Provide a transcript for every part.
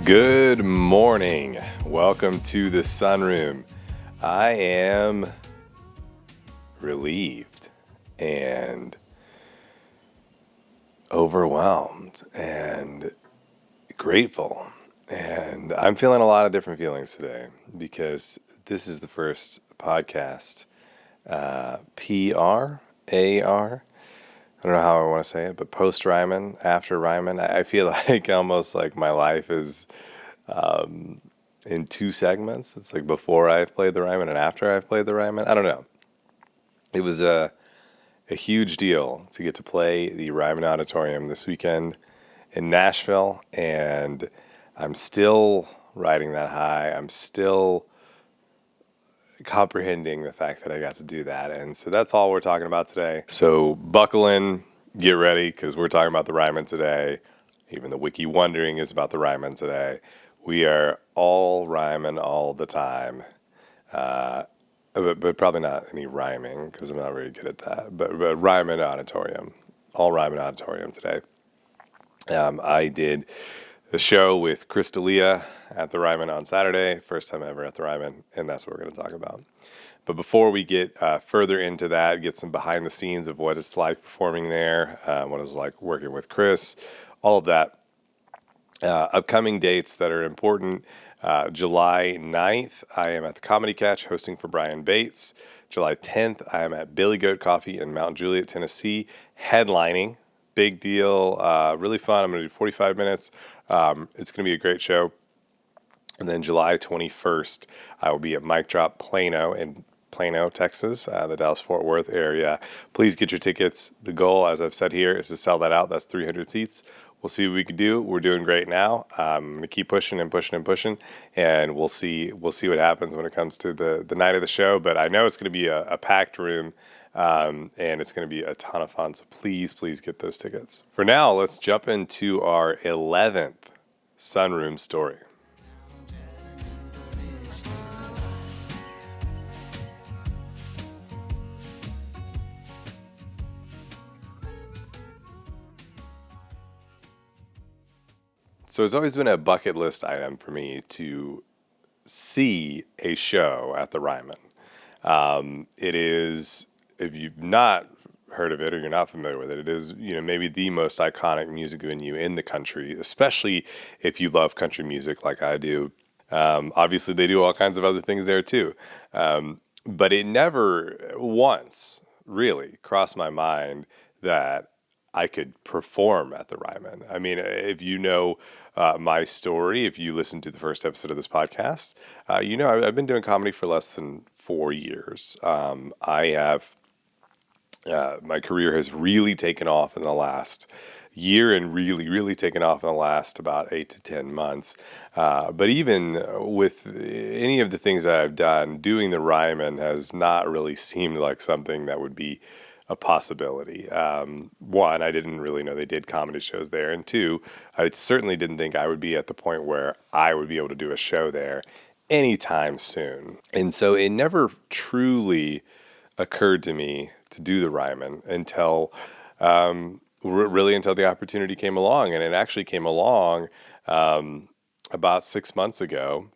Good morning. Welcome to the sunroom. I am relieved and overwhelmed and grateful. And I'm feeling a lot of different feelings today because this is the first podcast, P-R-A-R. I don't know how I want to say it, but post Ryman, after Ryman, I feel like almost like my life is in two segments. It's like before I've played the Ryman and after I've played the Ryman. I don't know. It was a huge deal to get to play the Ryman Auditorium this weekend in Nashville, and I'm still riding that high. I'm still comprehending the fact that I got to do that. And so that's all we're talking about today. So buckle in, get ready, because we're talking about the Ryman today. Even the Wiki Wondering is about the Ryman today. We are all Ryman all the time. But probably not any rhyming, because I'm not very good at that. But Ryman Auditorium. All Ryman Auditorium today. I did the show with Chris D'Elia at the Ryman on Saturday, first time ever at the Ryman, and that's what we're going to talk about. But before we get further into that, get some behind the scenes of what it's like performing there, what it's like working with Chris, all of that. Upcoming dates that are important. July 9th, I am at the Comedy Catch hosting for Brian Bates. July 10th, I am at Billy Goat Coffee in Mount Juliet, Tennessee, headlining. Big deal, really fun. I'm going to do 45 minutes. It's going to be a great show. And then July 21st, I will be at Mic Drop Plano in Plano, Texas, the Dallas-Fort Worth area. Please get your tickets. The goal, as I've said here, is to sell that out. That's 300 seats. We'll see what we can do. We're doing great now. I'm going to keep pushing and pushing and pushing, and we'll see what happens when it comes to the night of the show. But I know it's going to be a packed room. And it's going to be a ton of fun, so please get those tickets. For now, let's jump into our 11th sunroom story. So it's always been a bucket list item for me to see a show at the Ryman. It is, if you've not heard of it or you're not familiar with it, it is, maybe the most iconic music venue in the country, especially if you love country music like I do. Obviously, they do all kinds of other things there too. But it never once really crossed my mind that I could perform at the Ryman. I mean, if you know my story, if you listen to the first episode of this podcast, I've been doing comedy for less than 4 years. I have my career has really taken off in the last year and really taken off in the last about 8 to 10 months. But even with any of the things that I've done, doing the Ryman has not really seemed like something that would be a possibility. One, I didn't really know they did comedy shows there. And two, I certainly didn't think I would be at the point where I would be able to do a show there anytime soon. And so it never truly occurred to me to do the Ryman until until the opportunity came along. And it actually came along about 6 months ago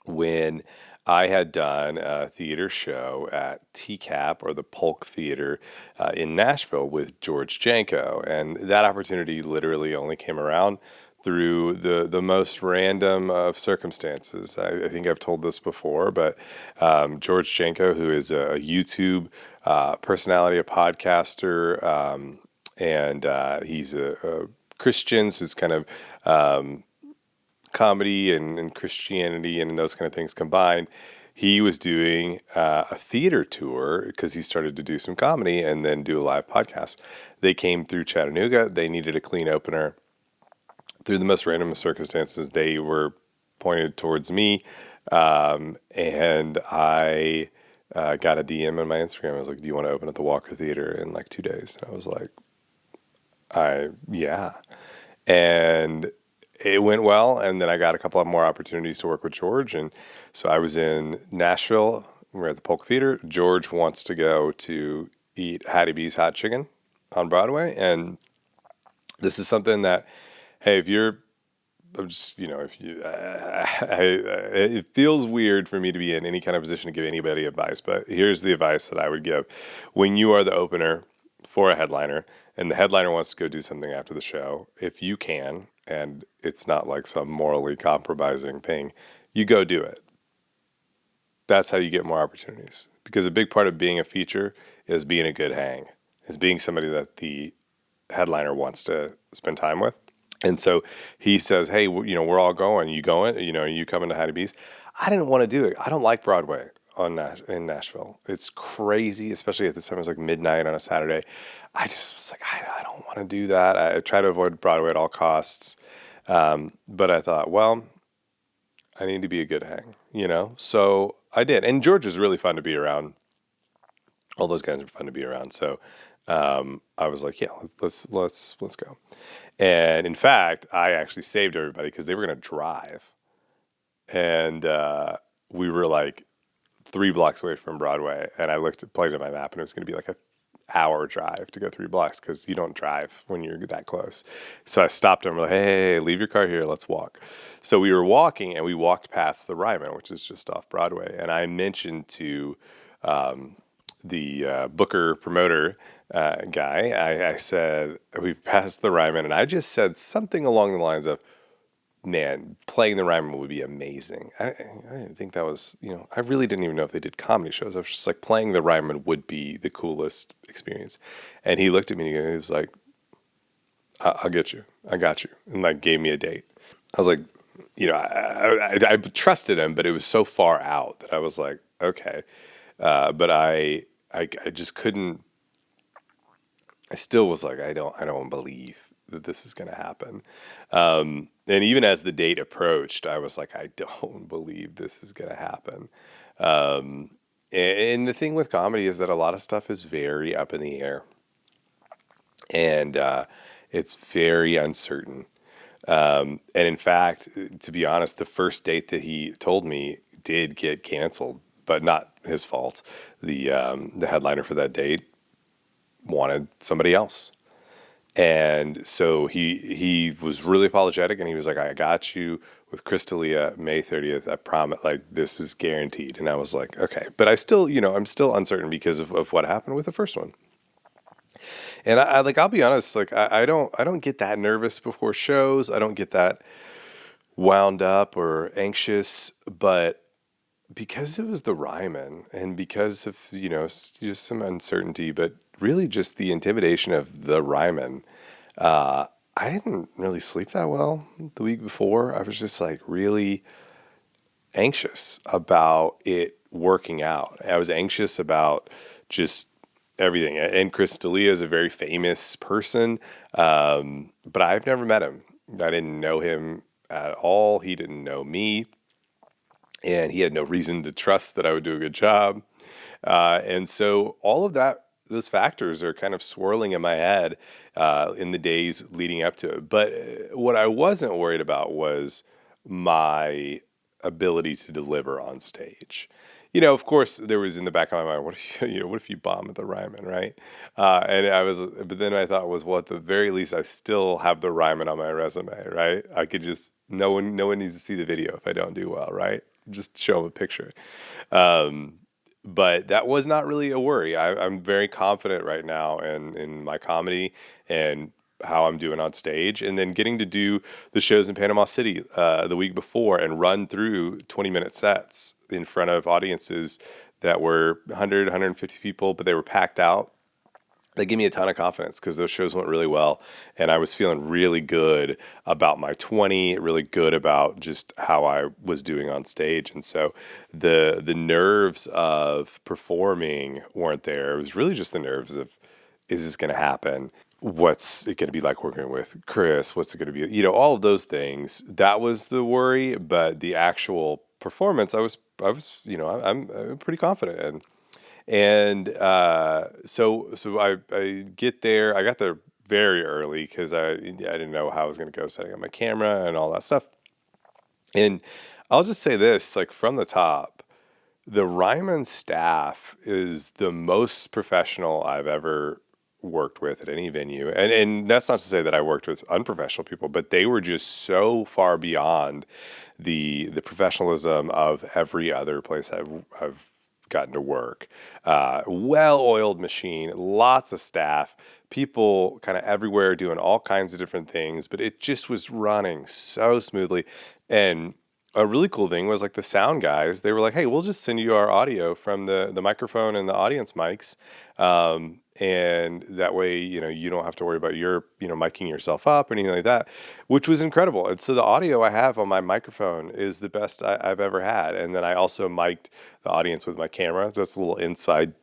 when I had done a theater show at TCAP, or the Polk Theater, in Nashville with George Janko. And that opportunity literally only came around through the most random of circumstances. I think I've told this before, but George Janko, who is a YouTube personality, a podcaster, and he's a Christian, so it's kind of comedy and Christianity and those kind of things combined. He was doing a theater tour because he started to do some comedy and then do a live podcast. They came through Chattanooga. They needed a clean opener. Through the most random of circumstances, they were pointed towards me, and I got a DM on my Instagram. I was like, "Do you want to open at the Walker Theater in like 2 days?" And I was like, yeah. And it went well, and then I got a couple of more opportunities to work with George, and so I was in Nashville. We're at the Polk Theater. George wants to go to eat Hattie B's Hot Chicken on Broadway, and this is something that, hey, if you're I'm just, if you, it feels weird for me to be in any kind of position to give anybody advice, but here's the advice that I would give. When you are the opener for a headliner and the headliner wants to go do something after the show, if you can, and it's not like some morally compromising thing, you go do it. That's how you get more opportunities. Because a big part of being a feature is being a good hang, is being somebody that the headliner wants to spend time with. And so he says, hey, we're all going. You going? You coming to Hattie B's? I didn't want to do it. I don't like Broadway in Nashville. It's crazy, especially at this time. It was like midnight on a Saturday. I just was like, I don't want to do that. I try to avoid Broadway at all costs. But I thought, well, I need to be a good hang, So I did. And George is really fun to be around. All those guys are fun to be around. So I was like, yeah, let's go. And in fact, I actually saved everybody because they were going to drive. And we were like 3 blocks away from Broadway. And I plugged in my map, and it was going to be like an hour drive to go 3 blocks because you don't drive when you're that close. So I stopped him. Like, hey, leave your car here. Let's walk. So we were walking, and we walked past the Ryman, which is just off Broadway. And I mentioned to the booker promoter guy, I said, we passed the Ryman, and I just said something along the lines of, man, playing the Ryman would be amazing. I didn't think that was, I really didn't even know if they did comedy shows. I was just like, playing the Ryman would be the coolest experience. And he looked at me and he was like, I'll get you. I got you. And like gave me a date. I was like, I trusted him, but it was so far out that I was like, okay. But I just couldn't. I still was like, I don't believe that this is going to happen. And even as the date approached, I was like, I don't believe this is going to happen. And the thing with comedy is that a lot of stuff is very up in the air, and it's very uncertain. And in fact, to be honest, the first date that he told me did get canceled, but not his fault. The headliner for that date wanted somebody else. And so he was really apologetic, and he was like, I got you with Crystalia May 30th. I promise, like, this is guaranteed. And I was like, okay. But I still, I'm still uncertain because of what happened with the first one. And I'll be honest, like, I don't get that nervous before shows. I don't get that wound up or anxious, but because it was the Ryman and because of, just some uncertainty, but really just the intimidation of the Ryman, I didn't really sleep that well the week before. I was just like really anxious about it working out. I was anxious about just everything. And Chris D'Elia is a very famous person, but I've never met him. I didn't know him at all. He didn't know me. And he had no reason to trust that I would do a good job. And so all of those factors are kind of swirling in my head in the days leading up to it. But what I wasn't worried about was my ability to deliver on stage. Of course, there was in the back of my mind, what if you bomb at the Ryman, right? But then I thought was, well, at the very least, I still have the Ryman on my resume, right? I could just, no one needs to see the video if I don't do well, right? Just show them a picture. But that was not really a worry. I'm very confident right now in my comedy and how I'm doing on stage. And then getting to do the shows in Panama City the week before and run through 20-minute sets in front of audiences that were 100, 150 people, but they were packed out. They gave me a ton of confidence because those shows went really well. And I was feeling really good about my 20, really good about just how I was doing on stage. And so the nerves of performing weren't there. It was really just the nerves of, is this going to happen? What's it going to be like working with Chris? What's it going to be? All of those things. That was the worry. But the actual performance, I'm pretty confident in. And so I get there. I got there very early because I didn't know how I was going to go setting up my camera and all that stuff. And I'll just say this, like from the top, the Ryman staff is the most professional I've ever worked with at any venue. And that's not to say that I worked with unprofessional people, but they were just so far beyond the professionalism of every other place I've gotten to work. Well-oiled machine, lots of staff, people kind of everywhere doing all kinds of different things, but it just was running so smoothly. And a really cool thing was like the sound guys, they were like, hey, we'll just send you our audio from the microphone and the audience mics. And that way, you don't have to worry about your, miking yourself up or anything like that, which was incredible. And so the audio I have on my microphone is the best I've ever had. And then I also mic'd the audience with my camera. That's a little inside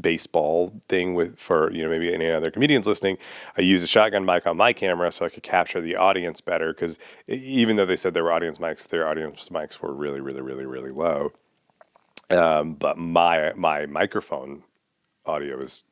baseball thing for maybe any other comedians listening. I use a shotgun mic on my camera so I could capture the audience better, because even though they said they were audience mics, their audience mics were really, really, really, really low. But my microphone audio is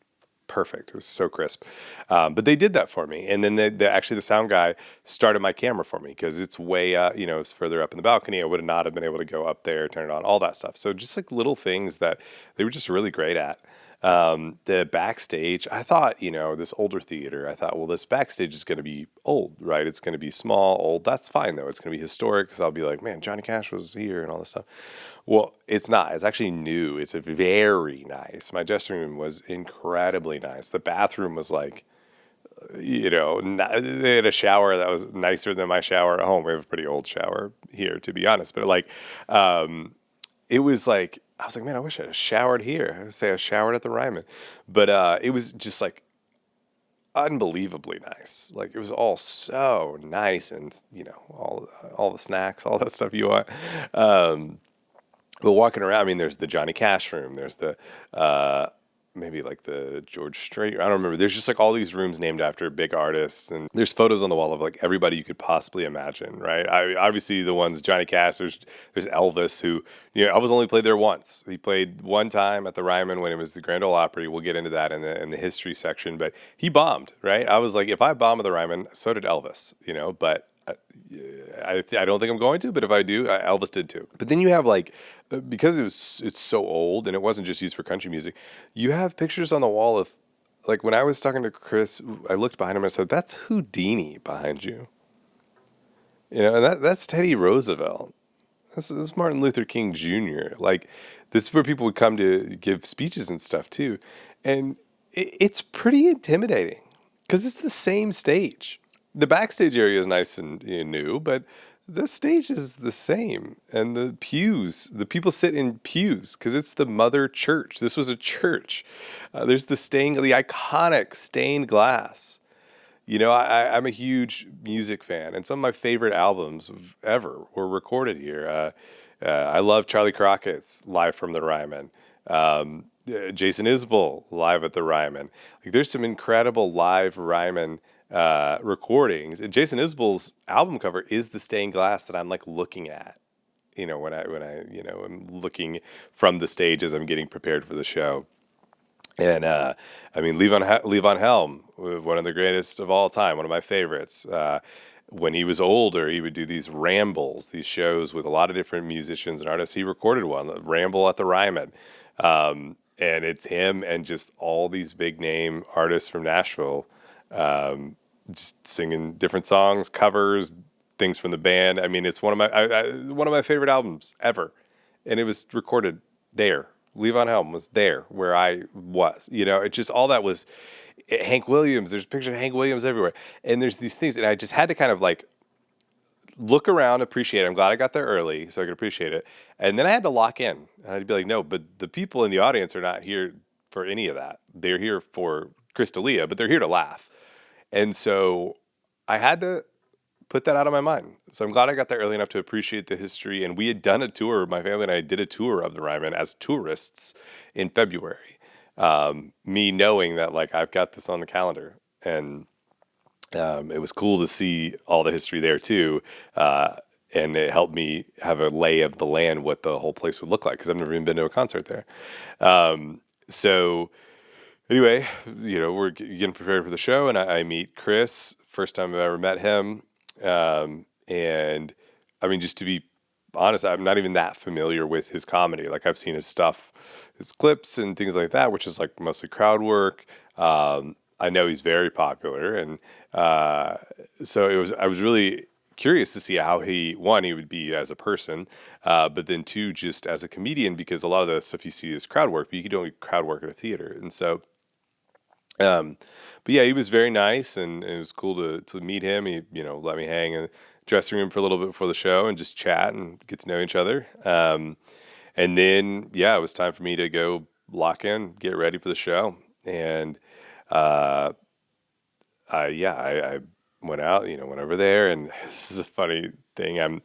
perfect. It was so crisp. But they did that for me. And then actually the sound guy started my camera for me, because it's way, it's further up in the balcony. I would not have been able to go up there, turn it on, all that stuff. So just like little things that they were just really great at. The backstage, I thought, this older theater, I thought, well, this backstage is going to be old, right? It's going to be small, old. That's fine, though. It's going to be historic, because I'll be like, man, Johnny Cash was here and all this stuff. Well, it's not. It's actually new. It's very nice. My dressing room was incredibly nice. The bathroom was like, they had a shower that was nicer than my shower at home. We have a pretty old shower here, to be honest. But it was like, I was like, man, I wish I had showered here. I would say I showered at the Ryman. But it was just like unbelievably nice. Like it was all so nice, and all the snacks, all that stuff you want. But walking around, I mean, there's the Johnny Cash room. There's the maybe like the George Strait. I don't remember. There's just like all these rooms named after big artists, and there's photos on the wall of like everybody you could possibly imagine, right? Obviously the ones Johnny Cash. There's Elvis, who Elvis only played there once. He played one time at the Ryman when it was the Grand Ole Opry. We'll get into that in the history section, but he bombed, right? I was like, if I bomb at the Ryman, so did Elvis, but. I don't think I'm going to, but if I do, Elvis did too. But then you have like, because it's so old and it wasn't just used for country music, you have pictures on the wall of, like when I was talking to Chris, I looked behind him and I said, that's Houdini behind you. And that's Teddy Roosevelt. That's Martin Luther King Jr. Like, this is where people would come to give speeches and stuff too. And it's pretty intimidating, because it's the same stage. The backstage area is nice and new, but the stage is the same. And the people sit in pews because it's the mother church. This was a church. There's the iconic stained glass. I'm a huge music fan, and some of my favorite albums ever were recorded here. I love Charlie Crockett's Live from the Ryman. Jason Isbell live at the Ryman. Like, there's some incredible live Ryman recordings. And Jason Isbell's album cover is the stained glass that I'm like looking at, when I am looking from the stage as I'm getting prepared for the show. And Levon Helm, one of the greatest of all time, one of my favorites. When he was older, he would do these rambles, these shows with a lot of different musicians and artists. He recorded one, Ramble at the Ryman. And it's him and just all these big name artists from Nashville, just singing different songs, covers, things from the band. I mean, it's one of my favorite albums ever, and it was recorded there. Levon Helm was there where I was. It just, all that was Hank Williams. There's pictures of Hank Williams everywhere, and there's these things, and I just had to kind of like look around, appreciate it. I'm glad I got there early so I could appreciate it, and then I had to lock in, and I'd be like, no, but the people in the audience are not here for any of that. They're here for Chris D'Elia, but they're here to laugh. And so I had to put that out of my mind. So I'm glad I got there early enough to appreciate the history. And we had done a tour, my family and I did a tour of the Ryman as tourists in February. Me knowing that, like, I've got this on the calendar. And it was cool to see all the history there too. And it helped me have a lay of the land, what the whole place would look like, because I've never even been to a concert there. So anyway, we're getting prepared for the show, and I meet Chris. First time I've ever met him. And I mean, just to be honest, I'm not even that familiar with his comedy. Like I've seen his stuff, his clips and things like that, which is like mostly crowd work. I know he's very popular, and so I was really curious to see how he would be as a person, but then two, just as a comedian, because a lot of the stuff you see is crowd work, but you can only crowd work at a theater, and so. Um, but yeah, he was very nice, and it was cool to meet him. He let me hang in the dressing room for a little bit before the show and just chat and get to know each other. And then yeah, it was time for me to go lock in, get ready for the show, and uh, I went out, went over there, and this is a funny thing.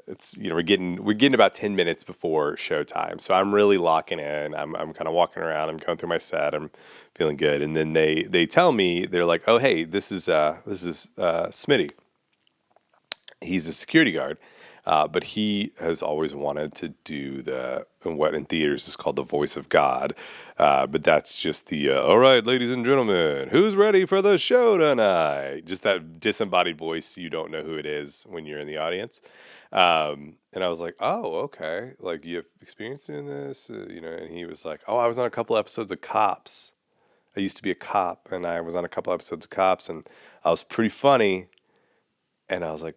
It's we're getting about 10 minutes before showtime, so I'm really locking in. I'm kind of walking around. I'm going through my set. I'm feeling good, and then they tell me, they're like, oh hey, this is Smitty. He's a security guard, but he has always wanted to do what in theaters is called the voice of God. But that's just all right, ladies and gentlemen, who's ready for the show tonight? Just that disembodied voice. You don't know who it is when you're in the audience. And I was like, oh, okay. Like, you have experience in this? And he was like, oh, I was on a couple episodes of Cops. I used to be a cop, and I was on a couple episodes of Cops, and I was pretty funny. And I was like,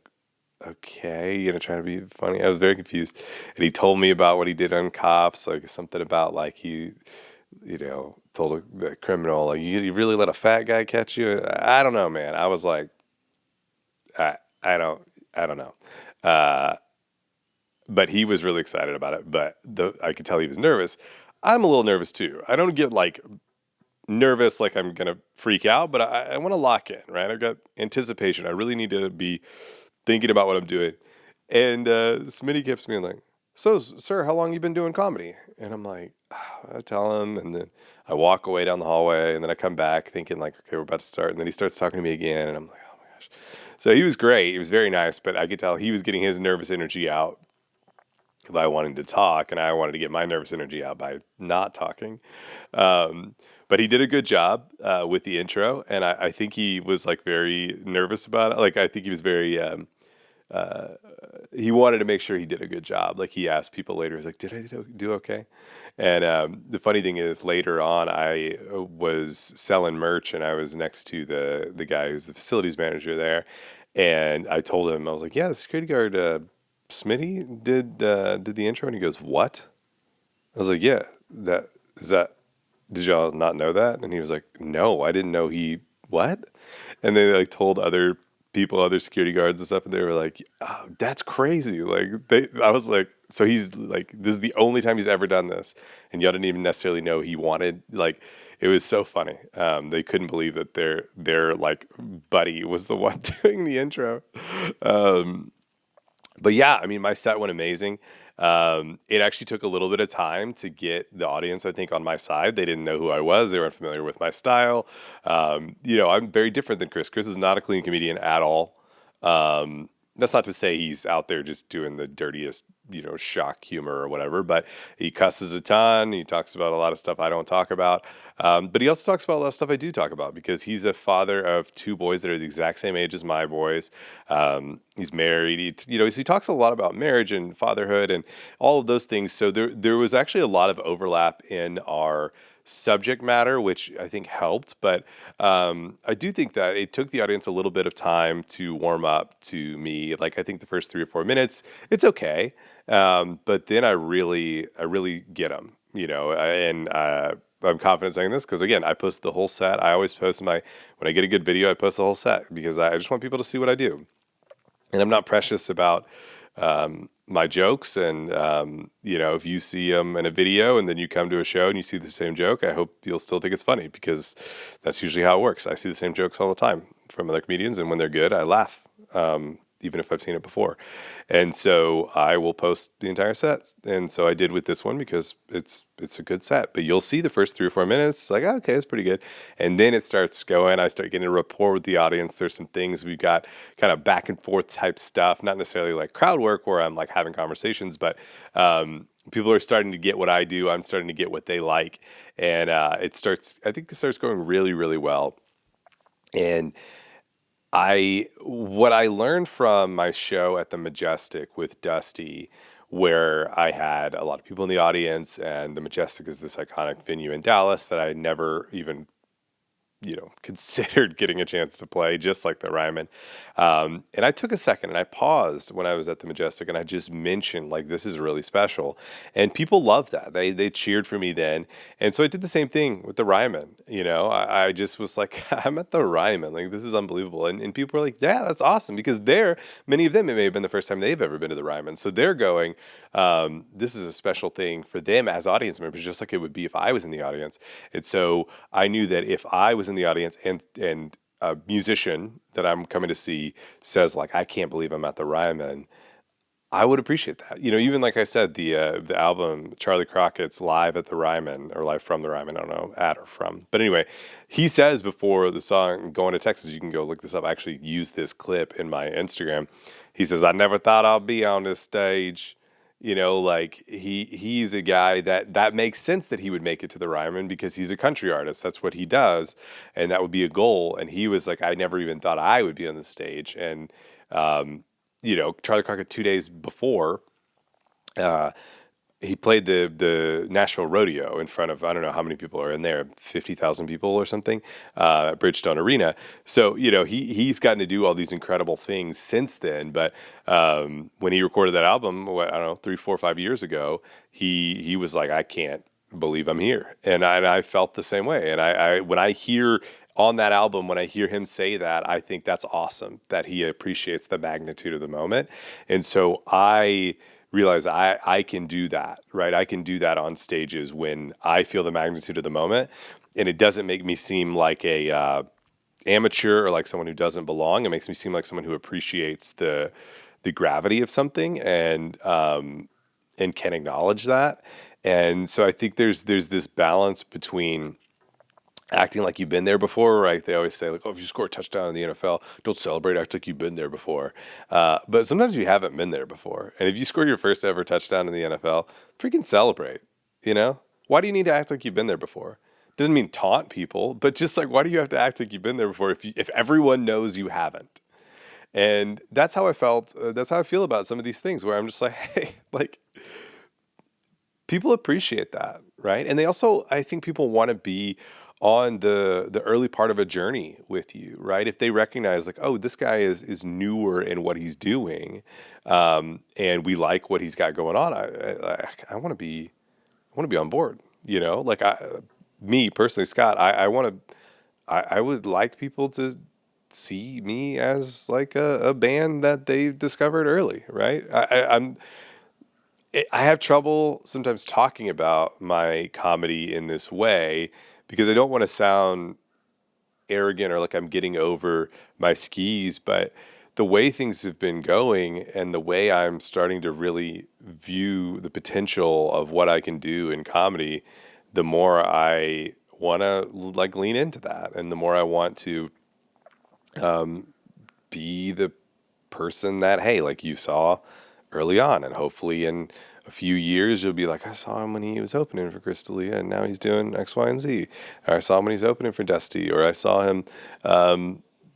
okay, you're gonna try to be funny? I was very confused. And he told me about what he did on Cops, like something about like he, told the criminal, like, you really let a fat guy catch you? I don't know, man. I was like, I don't know. Uh, but he was really excited about it. But I could tell he was nervous. I'm a little nervous too. I don't get like nervous like I'm gonna freak out, but I want to lock in, right? I've got anticipation. I really need to be thinking about what I'm doing. And Smitty keeps being like, so, sir, how long you been doing comedy? And I'm like, I tell him, and then I walk away down the hallway, and then I come back thinking like, okay, we're about to start. And then he starts talking to me again, and I'm like, oh my gosh. So he was great. He was very nice, but I could tell he was getting his nervous energy out by wanting to talk, and I wanted to get my nervous energy out by not talking. Um, but he did a good job with the intro, and I think he was like very nervous about it. Like I think he was very he wanted to make sure he did a good job. Like he asked people later, he's like, "Did I do okay?" And the funny thing is, later on, I was selling merch, and I was next to the guy who's the facilities manager there, and I told him, I was like, "Yeah, the security guard Smitty did the intro," and he goes, "What?" I was like, "Yeah, that is that. Did y'all not know that?" And he was like, "No, I didn't know he what." And they like told other people, other security guards and stuff, and they were like, "Oh, that's crazy!" I was like, so he's like, this is the only time he's ever done this, and y'all didn't even necessarily know he wanted. Like, it was so funny. They couldn't believe that their like buddy was the one doing the intro. Um, but yeah, I mean, my set went amazing. It actually took a little bit of time to get the audience, I think, on my side. They didn't know who I was. They weren't familiar with my style. I'm very different than Chris. Chris is not a clean comedian at all. That's not to say he's out there just doing the dirtiest, shock humor or whatever, but he cusses a ton. He talks about a lot of stuff I don't talk about. But he also talks about a lot of stuff I do talk about, because he's a father of two boys that are the exact same age as my boys. He's married. He talks a lot about marriage and fatherhood and all of those things. So there was actually a lot of overlap in our subject matter, which I think helped. But I do think that it took the audience a little bit of time to warm up to me. Like, I think the first 3 or 4 minutes, it's okay. But then I really get them, and I'm confident saying this because, again, I post the whole set. I always post when I get a good video, I post the whole set because I just want people to see what I do. And I'm not precious about my jokes. And, if you see them in a video and then you come to a show and you see the same joke, I hope you'll still think it's funny, because that's usually how it works. I see the same jokes all the time from other comedians, and when they're good, I laugh. Even if I've seen it before. And so I will post the entire set. And so I did with this one because it's a good set. But you'll see the first 3 or 4 minutes, it's like, okay, it's pretty good. And then it starts going. I start getting a rapport with the audience. There's some things we've got, kind of back and forth type stuff, not necessarily like crowd work where I'm like having conversations, but people are starting to get what I do. I'm starting to get what they like. And I think it starts going really, really well. And what I learned from my show at the Majestic with Dusty where I had a lot of people in the audience, and the Majestic is this iconic venue in Dallas that I never even considered getting a chance to play, just like the Ryman. And I took a second and I paused when I was at the Majestic, and I just mentioned, like, this is really special. And people loved that. They cheered for me then. And so I did the same thing with the Ryman. I just was like, I'm at the Ryman. Like, this is unbelievable. And people were like, yeah, that's awesome. Because many of them, it may have been the first time they've ever been to the Ryman. So they're going, this is a special thing for them as audience members, just like it would be if I was in the audience. And so I knew that if I was in the audience and a musician that I'm coming to see says, like, I can't believe I'm at the Ryman, I would appreciate that. Even like I said, the album Charlie Crockett's Live at the Ryman, or Live from the Ryman, I don't know, at or from. But anyway, he says before the song Going to Texas, you can go look this up. I actually used this clip in my Instagram. He says, I never thought I'd be on this stage. Like he's a guy that makes sense that he would make it to the Ryman because he's a country artist. That's what he does. And that would be a goal. And he was like, I never even thought I would be on the stage. And, Charlie Crockett 2 days before, he played the Nashville Rodeo in front of, I don't know how many people are in there, 50,000 people or something, at Bridgestone Arena. So, he's gotten to do all these incredible things since then. But when he recorded that album, I don't know, 3, 4, 5 years ago, he was like, I can't believe I'm here. And I felt the same way. And I when I hear on that album, when I hear him say that, I think that's awesome, that he appreciates the magnitude of the moment. And so I realize I can do that, right? I can do that on stages when I feel the magnitude of the moment, and it doesn't make me seem like a amateur or like someone who doesn't belong. It makes me seem like someone who appreciates the gravity of something and can acknowledge that. And so I think there's this balance between acting like you've been there before, right? They always say, like, oh, if you score a touchdown in the NFL, don't celebrate, act like you've been there before. But sometimes you haven't been there before. And if you score your first ever touchdown in the NFL, freaking celebrate, Why do you need to act like you've been there before? Doesn't mean taunt people, but just like, why do you have to act like you've been there before if everyone knows you haven't? And that's how I felt. That's how I feel about some of these things where I'm just like, hey, like, people appreciate that, right? And they also, I think people want to be on the early part of a journey with you, right? If they recognize, like, oh, this guy is newer in what he's doing, and we like what he's got going on, I want to be on board, Like me personally, Scott, I would like people to see me as like a band that they discovered early, right? I have trouble sometimes talking about my comedy in this way because I don't want to sound arrogant or like I'm getting over my skis. But the way things have been going and the way I'm starting to really view the potential of what I can do in comedy, the more I want to like lean into that, and the more I want to be the person that, hey, like you saw early on, and hopefully in a few years you'll be like, I saw him when he was opening for Chris D'Elia, and now he's doing X, Y, and Z. Or I saw him when he's opening for Dusty, or I saw him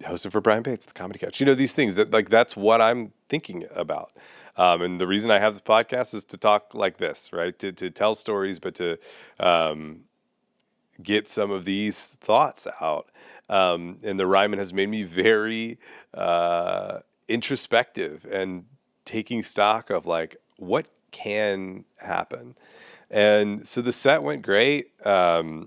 hosting for Brian Bates, the Comedy Couch. These things that's what I'm thinking about. And the reason I have the podcast is to talk like this, right? To tell stories, but to get some of these thoughts out. And the Ryman has made me very introspective and taking stock of like what can happen. And so the set went great. I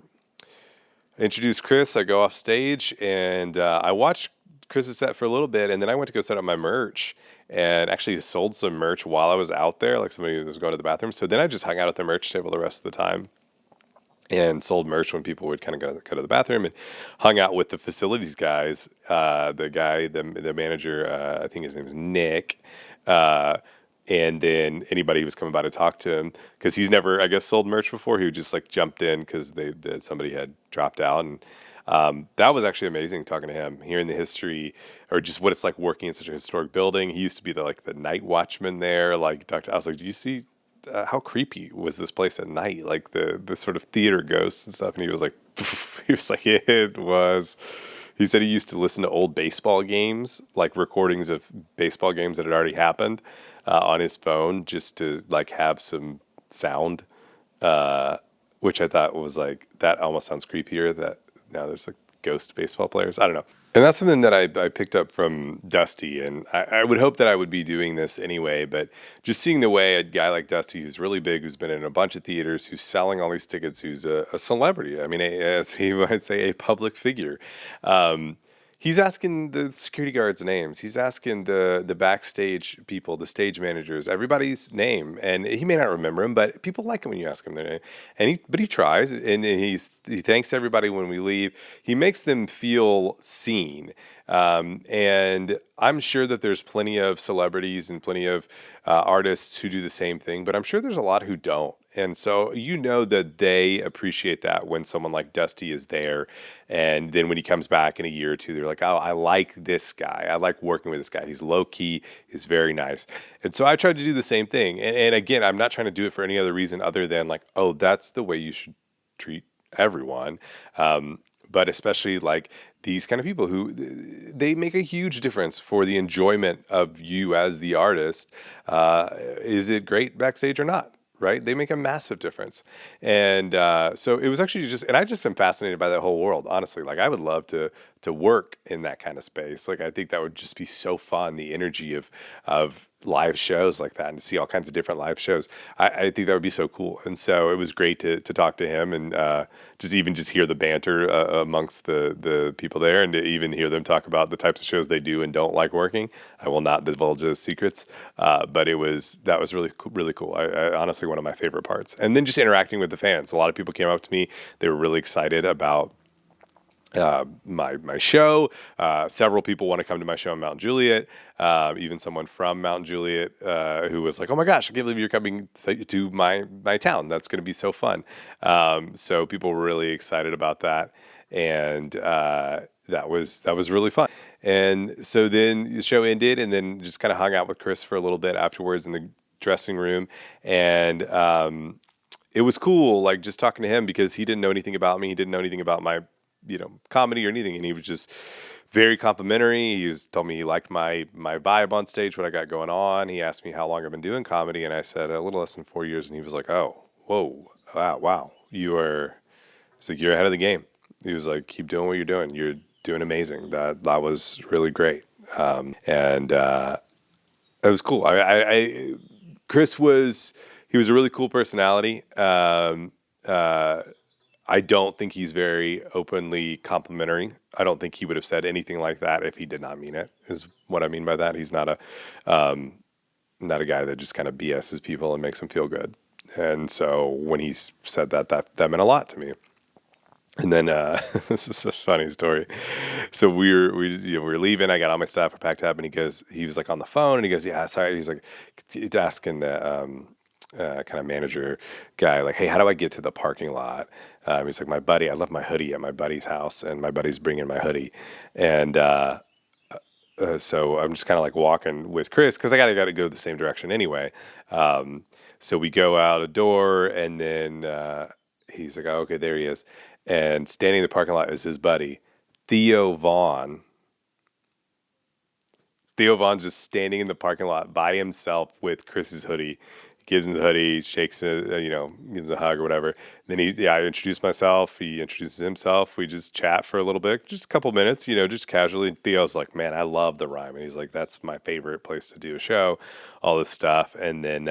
introduced Chris. I go off stage and I watched Chris's set for a little bit, and then I went to go set up my merch and actually sold some merch while I was out there, like somebody was going to the bathroom. So then I just hung out at the merch table the rest of the time and sold merch when people would kind of go to the bathroom, and hung out with the facilities guys. The manager, I think his name is Nick, and then anybody who was coming by to talk to him, because he's never, I guess, sold merch before. He would just like jumped in because somebody had dropped out, and that was actually amazing talking to him, hearing the history or just what it's like working in such a historic building. He used to be the night watchman there. Like, I was like, do you see how creepy was this place at night? Like the sort of theater ghosts and stuff. And he was like, it was. He said he used to listen to old baseball games, like recordings of baseball games that had already happened, on his phone, just to like have some sound, which I thought was like, that almost sounds creepier that now there's like ghost baseball players. I don't know. And that's something that I picked up from Dusty, and I would hope that I would be doing this anyway, but just seeing the way a guy like Dusty, who's really big, who's been in a bunch of theaters, who's selling all these tickets, who's a celebrity, I mean, as he might say, a public figure, he's asking the security guards' names. He's asking the backstage people, the stage managers, everybody's name, and he may not remember them, but people like it when you ask him their name. And he tries, and he thanks everybody when we leave. He makes them feel seen. And I'm sure that there's plenty of celebrities and plenty of artists who do the same thing, but I'm sure there's a lot who don't. And so you know that they appreciate that when someone like Dusty is there. And then when he comes back in a year or two, they're like, oh, I like this guy. I like working with this guy. He's low key. He's very nice. And so I tried to do the same thing. And again, I'm not trying to do it for any other reason other than like, oh, that's the way you should treat everyone. But especially like these kind of people who they make a huge difference for the enjoyment of you as the artist. Is it great backstage or not? Right? They make a massive difference. And so it was actually just, and I just am fascinated by that whole world, honestly. Like I would love to work in that kind of space. Like I think that would just be so fun, the energy of live shows like that, and to see all kinds of different live shows. I think that would be so cool. And so it was great to talk to him and just hear the banter amongst the people there, and to even hear them talk about the types of shows they do and don't like working. I will not divulge those secrets, but that was really cool. I honestly, one of my favorite parts. And then just interacting with the fans. A lot of people came up to me. They were really excited about my show. Several people want to come to my show in Mount Juliet. Even someone from Mount Juliet who was like, "Oh my gosh, I can't believe you're coming to my town. That's going to be so fun." So people were really excited about that, and that was really fun. And so then the show ended, and then just kind of hung out with Chris for a little bit afterwards in the dressing room, and it was cool, like just talking to him because he didn't know anything about me. He didn't know anything about my comedy or anything, and he was just very complimentary. He told me he liked my vibe on stage, what I got going on. He asked me how long I've been doing comedy, and I said a little less than 4 years, and he was like, "Oh, whoa, wow, he's like, you're ahead of the game." He was like, "Keep doing what you're doing. You're doing amazing." That was really great, and it was cool. Chris was a really cool personality. I don't think he's very openly complimentary. I don't think he would have said anything like that if he did not mean it, is what I mean by that. He's not a guy that just kind of BS's people and makes them feel good. And so when he said that meant a lot to me. And then this is a funny story. So we were leaving. I got all my stuff, I packed up, and he was like on the phone, and he goes, "Yeah, sorry." He's like asking the kind of manager guy, like, "Hey, how do I get to the parking lot?" He's like, "My buddy, I left my hoodie at my buddy's house, and my buddy's bringing my hoodie." And so I'm just kind of like walking with Chris because I got to go the same direction anyway. So we go out a door, and then he's like, "Oh, okay, there he is." And standing in the parking lot is his buddy, Theo Vaughn. Theo Vaughn's just standing in the parking lot by himself with Chris's hoodie. Gives him the hoodie, shakes it, gives a hug or whatever. Then I introduce myself. He introduces himself. We just chat for a little bit, just a couple minutes, just casually. Theo's like, "Man, I love the Ryman." He's like, "That's my favorite place to do a show," all this stuff. And then,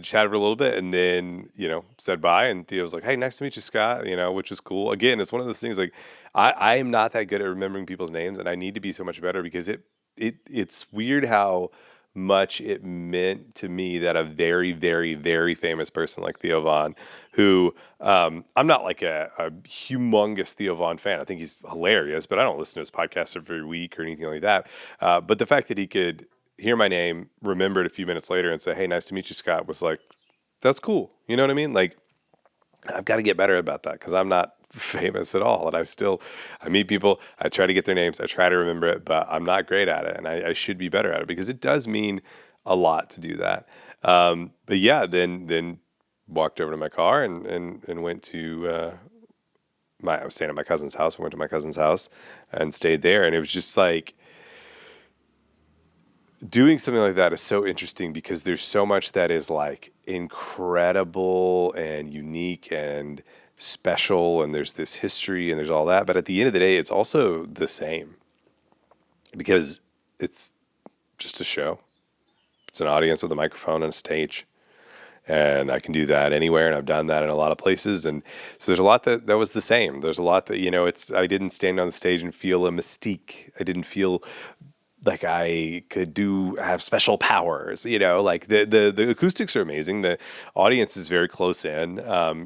chatted for a little bit, and then, said bye. And Theo was like, "Hey, nice to meet you, Scott," which is cool. Again, it's one of those things like, I am not that good at remembering people's names, and I need to be so much better because it's weird how much it meant to me that a very, very, very famous person like Theo Von, who I'm not like a humongous Theo Von fan. I think he's hilarious, but I don't listen to his podcast every week or anything like that. But the fact that he could hear my name, remember it a few minutes later, and say, "Hey, nice to meet you, Scott," was like, that's cool. You know what I mean? Like, I've got to get better about that because I'm not famous at all. And I meet people, I try to get their names, I try to remember it, but I'm not great at it. And I should be better at it because it does mean a lot to do that. But yeah, then walked over to my car and went to I was staying at my cousin's house. I went to my cousin's house and stayed there. And it was just like doing something like that is so interesting because there's so much that is like incredible and unique and special. And there's this history and there's all that. But at the end of the day, it's also the same because it's just a show. It's an audience with a microphone and a stage. And I can do that anywhere, and I've done that in a lot of places. And so there's a lot that was the same. There's a lot that, I didn't stand on the stage and feel a mystique. I didn't feel like I could have special powers, like the acoustics are amazing. The audience is very close in,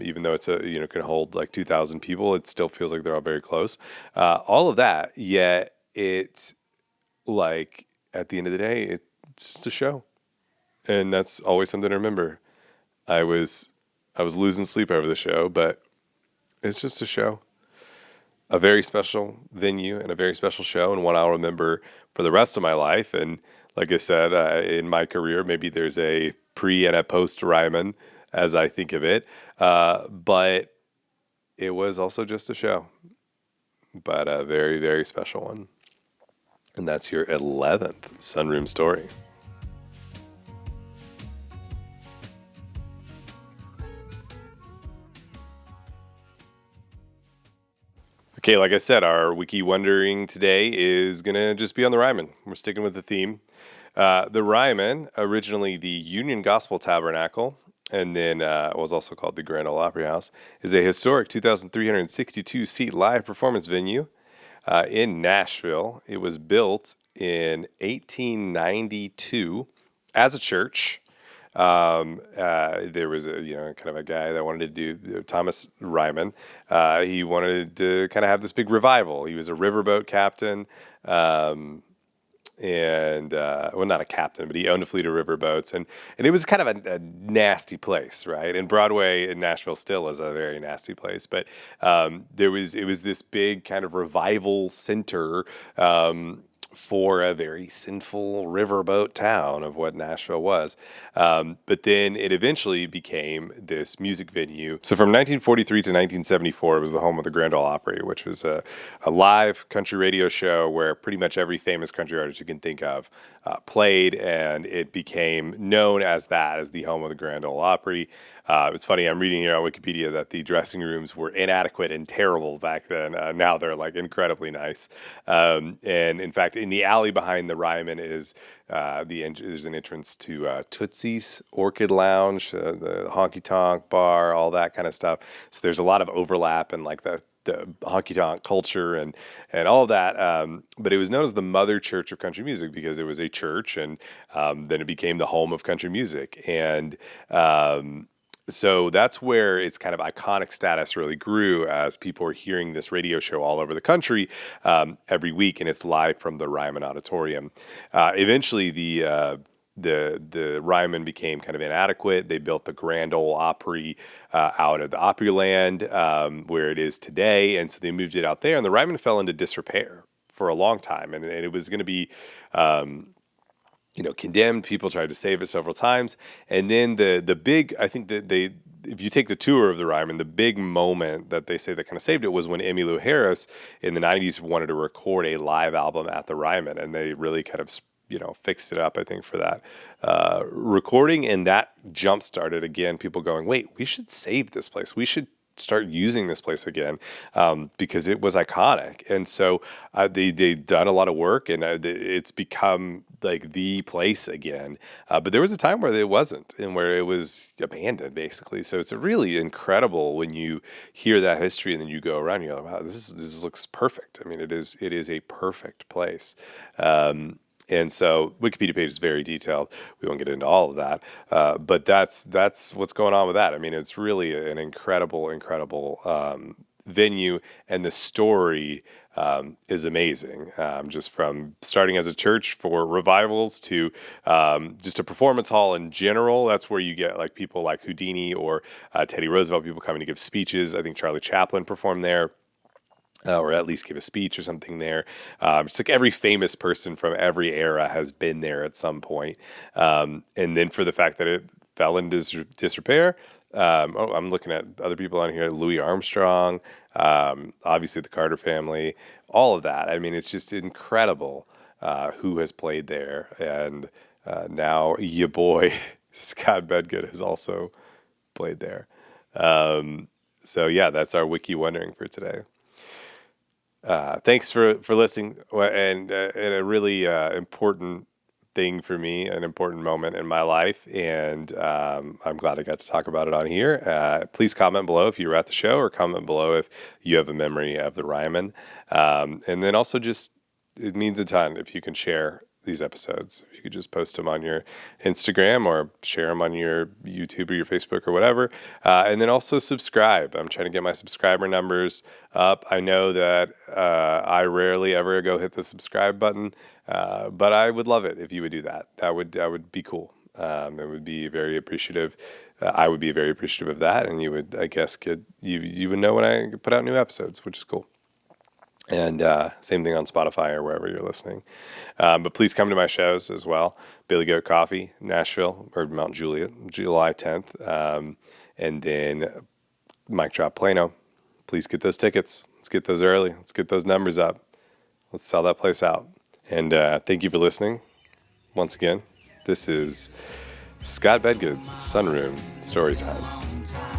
even though it's can hold like 2,000 people. It still feels like they're all very close. All of that, yet it's like at the end of the day, it's just a show. And that's always something to remember. I was losing sleep over the show, but it's just a show. A very special venue and a very special show, and one I'll remember for the rest of my life. And like I said, in my career, maybe there's a pre and a post Ryman as I think of it. But it was also just a show, but a very, very special one. And that's your 11th Sunroom story. Okay, like I said, our Wiki Wondering today is going to just be on the Ryman. We're sticking with the theme. The Ryman, originally the Union Gospel Tabernacle, and then was also called the Grand Ole Opry House, is a historic 2,362-seat live performance venue in Nashville. It was built in 1892 as a church. There was kind of a guy that wanted to do, Thomas Ryman. He wanted to kind of have this big revival. He was a riverboat captain, well, not a captain, but he owned a fleet of riverboats, and it was kind of a nasty place, right? And Broadway in Nashville still is a very nasty place, but it was this big kind of revival center. For a very sinful riverboat town of what Nashville was. But then it eventually became this music venue. So from 1943 to 1974, it was the home of the Grand Ole Opry, which was a live country radio show where pretty much every famous country artist you can think of played, and it became known as the home of the Grand Ole Opry. It's funny, I'm reading here on Wikipedia that the dressing rooms were inadequate and terrible back then. Now they're like incredibly nice. And in fact, in the alley behind the Ryman is there's an entrance to Tootsie's Orchid Lounge, the honky tonk bar, all that kind of stuff. So there's a lot of overlap in like the honky tonk culture and all of that. But it was known as the Mother Church of Country Music because it was a church, and then it became the home of country music. And so that's where its kind of iconic status really grew as people were hearing this radio show all over the country every week, and it's live from the Ryman Auditorium. Eventually, the Ryman became kind of inadequate. They built the Grand Ole Opry out of the Opryland where it is today, and so they moved it out there, and the Ryman fell into disrepair for a long time, and it was going to be condemned. People tried to save it several times. And then the big, I think that if you take the tour of the Ryman, the big moment that they say that kind of saved it was when Emmylou Harris in the 90s wanted to record a live album at the Ryman. And they really kind of, fixed it up, I think, for that recording. And that jump-started, again, people going, wait, we should save this place. We should start using this place again because it was iconic. And so they've done a lot of work, and it's become like the place again. But there was a time where it wasn't, and where it was abandoned, basically. So it's really incredible when you hear that history and then you go around and you're like, wow, this looks perfect. I mean, it is a perfect place. And so Wikipedia page is very detailed. We won't get into all of that, but that's what's going on with that. I mean, it's really an incredible venue, and the story is amazing. Just from starting as a church for revivals to just a performance hall in general. That's where you get like people like Houdini or Teddy Roosevelt, people coming to give speeches. I think Charlie Chaplin performed there. Or at least give a speech or something there. It's like every famous person from every era has been there at some point. And then for the fact that it fell into disrepair, I'm looking at other people on here, Louis Armstrong, Obviously the Carter family, all of that. I mean, it's just incredible who has played there. And now your boy, Scott Bedgood, has also played there. So yeah, that's our Wiki Wondering for today. Thanks for listening, and a really important thing for me, an important moment in my life, and I'm glad I got to talk about it on here. Please comment below if you were at the show, or comment below if you have a memory of the Ryman, and then also just it means a ton if you can share these episodes. If you could just post them on your Instagram or share them on your YouTube or your Facebook or whatever. And then also subscribe. I'm trying to get my subscriber numbers up. I know that I rarely ever go hit the subscribe button, but I would love it if you would do that. That would be cool. It would be very appreciative. I would be very appreciative of that, and you would, I guess, you would know when I put out new episodes, which is cool. And same thing on Spotify or wherever you're listening. But please come to my shows as well. Billy Goat Coffee, Nashville, or Mount Juliet, July 10th. And then Mic Drop Plano. Please get those tickets. Let's get those early. Let's get those numbers up. Let's sell that place out. And thank you for listening. Once again, this is Scott Bedgood's Sunroom Storytime.